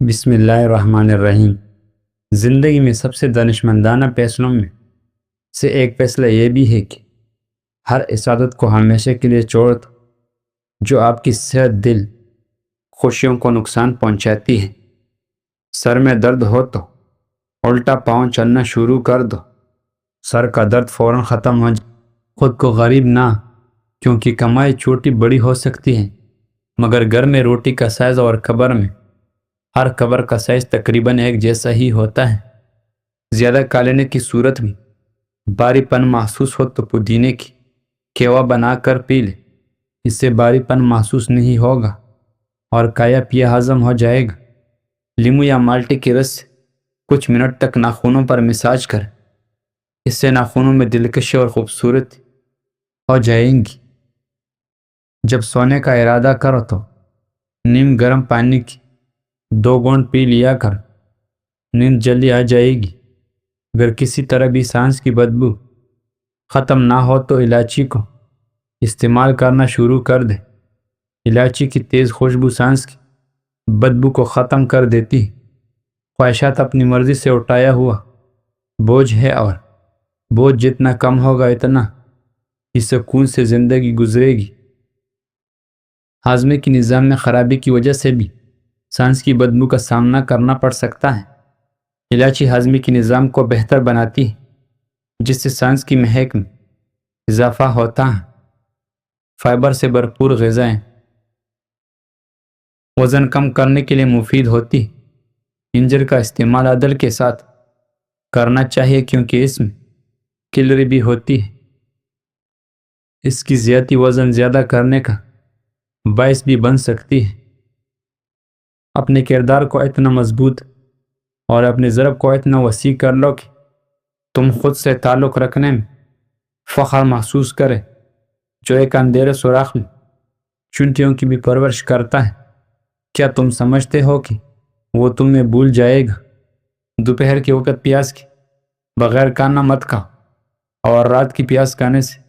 بسم اللہ الرحمن الرحیم۔ زندگی میں سب سے دانشمندانہ فیصلوں میں سے ایک فیصلہ یہ بھی ہے کہ ہر اس عادت کو ہمیشہ کے لیے چھوڑ دو جو آپ کی صحت، دل، خوشیوں کو نقصان پہنچاتی ہے۔ سر میں درد ہو تو الٹا پاؤں چلنا شروع کر دو، سر کا درد فوراً ختم ہو جائے۔ خود کو غریب نہ، کیونکہ کمائی چھوٹی بڑی ہو سکتی ہے، مگر گھر میں روٹی کا سائز اور قبر میں ہر قبر کا سائز تقریباً ایک جیسا ہی ہوتا ہے۔ زیادہ کالنے کی صورت میں باری پن محسوس ہو تو پودینے کی کیوا بنا کر پی لے، اس سے باری پن محسوس نہیں ہوگا اور کھایا پیا ہضم ہو جائے گا۔ لیمو یا مالٹے کے رس سے کچھ منٹ تک ناخنوں پر مساج کریں، اس سے ناخنوں میں دلکشی اور خوبصورتی ہو جائیں گی۔ جب سونے کا ارادہ کرو تو نیم گرم پانی کی 2 گھونٹ پی لیا کر، نیند جلدی آ جائے گی۔ اگر کسی طرح بھی سانس کی بدبو ختم نہ ہو تو الائچی کو استعمال کرنا شروع کر دیں۔ الائچی کی تیز خوشبو سانس کی بدبو کو ختم کر دیتی ہے۔ خواہشات اپنی مرضی سے اٹھایا ہوا بوجھ ہے، اور بوجھ جتنا کم ہوگا اتنا ہی سکون سے زندگی گزرے گی۔ ہاضمے کی نظام میں خرابی کی وجہ سے بھی سانس کی بدبو کا سامنا کرنا پڑ سکتا ہے۔ الائچی ہاضمے کی نظام کو بہتر بناتی ہے، جس سے سانس کی مہک میں اضافہ ہوتا ہے۔ فائبر سے بھرپور غذائیں وزن کم کرنے کے لیے مفید ہوتی ہے۔ انجیر کا استعمال عدل کے ساتھ کرنا چاہیے، کیونکہ اس میں کیلوری بھی ہوتی ہے۔ اس کی زیادتی وزن زیادہ کرنے کا باعث بھی بن سکتی ہے۔ اپنے کردار کو اتنا مضبوط اور اپنے ضرب کو اتنا وسیع کر لو کہ تم خود سے تعلق رکھنے میں فخر محسوس کرے، جو ایک اندھیرے سوراخ میں چنٹیوں کی بھی پرورش کرتا ہے۔ کیا تم سمجھتے ہو کہ وہ تمہیں بھول جائے گا؟ دوپہر کے وقت پیاز کے بغیر کھانا مت کھاؤ اور رات کی پیاز کھانے سے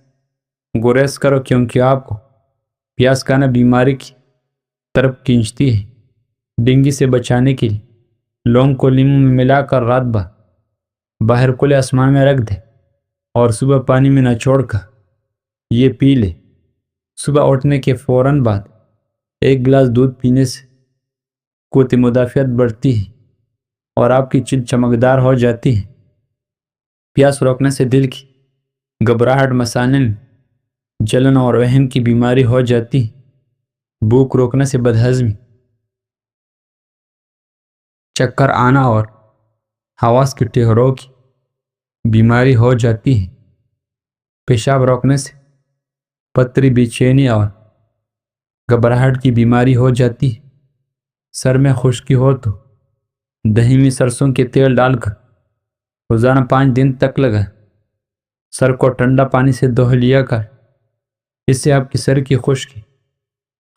گریز کرو، کیونکہ آپ کو پیاز کھانا بیماری کی طرف کھینچتی ہے۔ ڈینگی سے بچانے کے لیے لونگ کو لیموں میں ملا کر رات بھر باہر کھلے آسمان میں رکھ دے اور صبح پانی میں نچوڑ کر یہ پی لے۔ صبح اٹھنے کے فوراً بعد 1 گلاس دودھ پینے سے قوت مدافعت بڑھتی ہے اور آپ کی جلد چمکدار ہو جاتی ہے۔ پیاس روکنے سے دل کی گھبراہٹ، مثانے میں جلن اور وہم کی بیماری ہو جاتی ہے۔ بھوک روکنے سے بدہضمی، چکر آنا اور حواس کی ٹھہرو کی بیماری ہو جاتی ہے۔ پیشاب روکنے سے پتری، بے چینی اور گھبراہٹ کی بیماری ہو جاتی ہے۔ سر میں خشکی ہو تو دہی میں سرسوں کے تیل ڈال کر روزانہ 5 دن تک لگائیں۔ سر کو ٹھنڈا پانی سے دھو لیا کر، اس سے آپ کی سر کی خشکی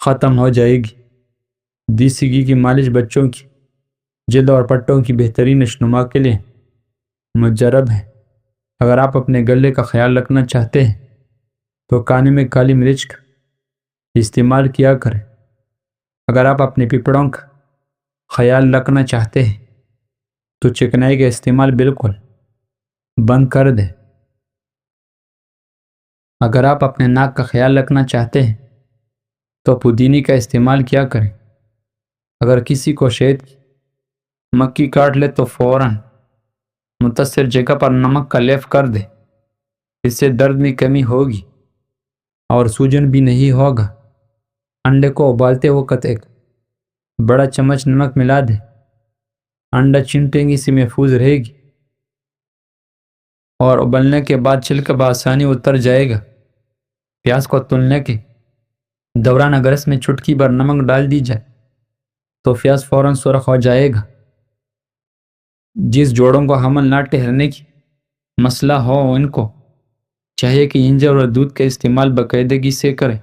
ختم ہو جائے گی۔ دیسی گھی کی مالش بچوں کی جلد اور پٹوں کی بہترین نشوونما کے لیے مجرب ہے۔ اگر آپ اپنے گلے کا خیال رکھنا چاہتے ہیں تو کھانے میں کالی مرچ کا استعمال کیا کریں۔ اگر آپ اپنے پھیپھڑوں کا خیال رکھنا چاہتے ہیں تو چکنائی کا استعمال بالکل بند کر دیں۔ اگر آپ اپنے ناک کا خیال رکھنا چاہتے ہیں تو پودینے کا استعمال کیا کریں۔ اگر کسی کو شہد کی مکھی کاٹ لے تو فوراً متاثر جگہ پر نمک کا لیپ کر دے، اس سے درد میں کمی ہوگی اور سوجن بھی نہیں ہوگا۔ انڈے کو ابالتے وقت 1 بڑا چمچ نمک ملا دے، انڈا چنٹنگی سے محفوظ رہے گی اور ابلنے کے بعد چھلکا بآسانی اتر جائے گا۔ پیاز کو تلنے کے دوران اگر اس میں چٹکی بھر نمک ڈال دی جائے تو پیاز فوراً سرخ ہو جائے گا۔ جس جوڑوں کو حمل نہ ٹھہرنے کی مسئلہ ہو، ان کو چاہیے کہ انجیر اور دودھ کا استعمال باقاعدگی سے کریں۔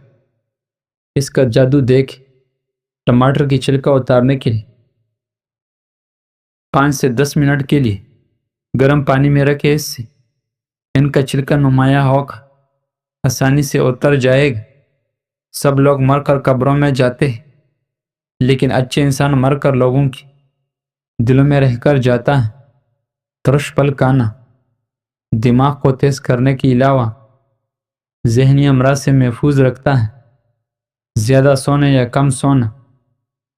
اس کا جادو دیکھ ٹماٹر کی چھلکا اتارنے کے لیے 5 سے 10 منٹ کے لیے گرم پانی میں رکھیں، اس سے ان کا چھلکا نمایاں ہو کر آسانی سے اتر جائے گا۔ سب لوگ مر کر قبروں میں جاتے ہیں، لیکن اچھے انسان مر کر لوگوں کی دلوں میں رہ کر جاتا ہے۔ ترش پلکانا دماغ کو تیز کرنے کے علاوہ ذہنی امراض سے محفوظ رکھتا ہے۔ زیادہ سونا یا کم سونا،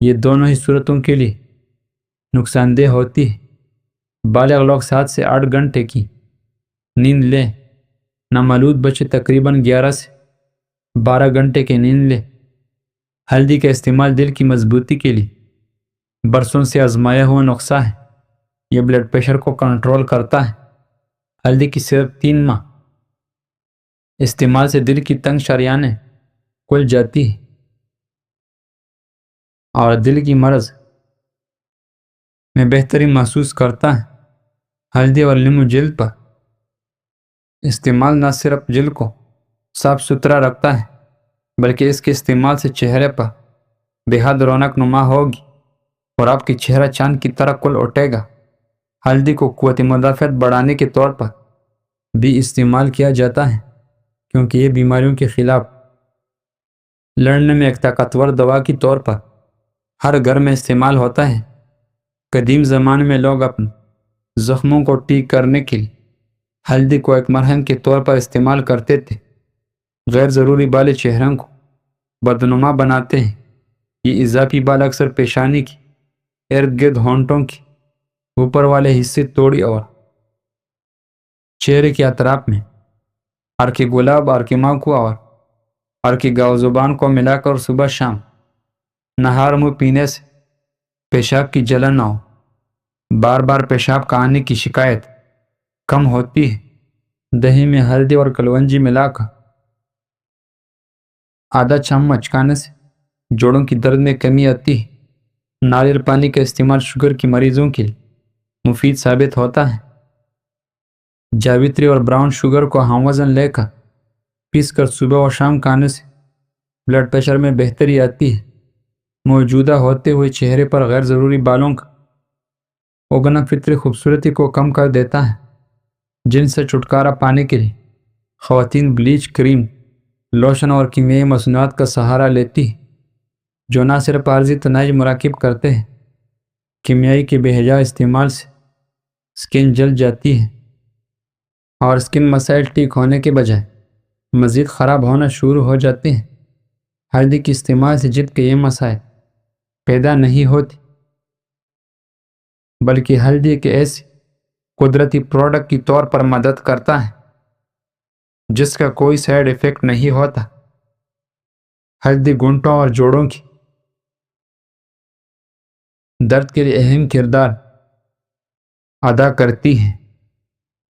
یہ دونوں ہی صورتوں کے لیے نقصان دہ ہوتی ہے۔ بالغ لوگ 7 سے 8 گھنٹے کی نیند لیں، نامولود بچے تقریباً 11 سے 12 گھنٹے کی نیند لیں۔ ہلدی کا استعمال دل کی مضبوطی کے لیے برسوں سے آزمایا ہوا نسخہ ہے۔ یہ بلڈ پریشر کو کنٹرول کرتا ہے۔ ہلدی کی صرف 3 ماہ استعمال سے دل کی تنگ شریانیں کھل جاتی ہے اور دل کی مرض میں بہتری محسوس کرتا ہے۔ ہلدی اور لیمو جلد پر استعمال نہ صرف جلد کو صاف ستھرا رکھتا ہے بلکہ اس کے استعمال سے چہرے پر بے حد رونق نما ہوگی اور آپ کی چہرہ چاند کی طرح کھل اٹھے گا۔ ہلدی کو قوت مدافعت بڑھانے کے طور پر بھی استعمال کیا جاتا ہے کیونکہ یہ بیماریوں کے خلاف لڑنے میں ایک طاقتور دوا کے طور پر ہر گھر میں استعمال ہوتا ہے۔ قدیم زمانے میں لوگ اپنے زخموں کو ٹھیک کرنے کے لیے ہلدی کو ایک مرہم کے طور پر استعمال کرتے تھے۔ غیر ضروری بالیں چہروں کو بدنما بناتے ہیں۔ یہ اضافی بال اکثر پیشانی کی ارد گرد، ہونٹوں کے اوپر والے حصے، توڑی اور چہرے کے اطراف میں حرق گلاب، حرق ماکو اور حرق گاؤ زبان کو ملا کر صبح شام نہار منہ پینے سے پیشاب کی جلن اور بار بار پیشاب کا آنے کی شکایت کم ہوتی ہے۔ دہی میں ہلدی اور کلونجی ملا کر آدھا چمچ کھانے سے جوڑوں کی درد میں کمی آتی ہے۔ ناریل پانی کا استعمال شوگر کے مریضوں کے لیے مفید ثابت ہوتا ہے۔ جاوتری اور براؤن شوگر کو ہم وزن لے کر پیس کر صبح اور شام کھانے سے بلڈ پریشر میں بہتری آتی ہے۔ موجودہ ہوتے ہوئے چہرے پر غیر ضروری بالوں کا اگنا فطری خوبصورتی کو کم کر دیتا ہے، جن سے چھٹکارا پانے کے لیے خواتین بلیچ، کریم، لوشن اور کیمیائی مصنوعات کا سہارا لیتی ہے جو نہ صرف عارضی تنائج مراکب کرتے ہیں، کیمیائی کے بے حجا استعمال سے سکن جل جاتی ہے اور سکن مسائل ٹھیک ہونے کے بجائے مزید خراب ہونا شروع ہو جاتے ہیں۔ ہلدی کے استعمال سے جلد کے یہ مسائل پیدا نہیں ہوتی بلکہ ہلدی ایک ایسی قدرتی پروڈکٹ کی طور پر مدد کرتا ہے جس کا کوئی سائیڈ ایفیکٹ نہیں ہوتا۔ ہلدی گھنٹوں اور جوڑوں کی درد کے لیے اہم کردار ادا کرتی ہے۔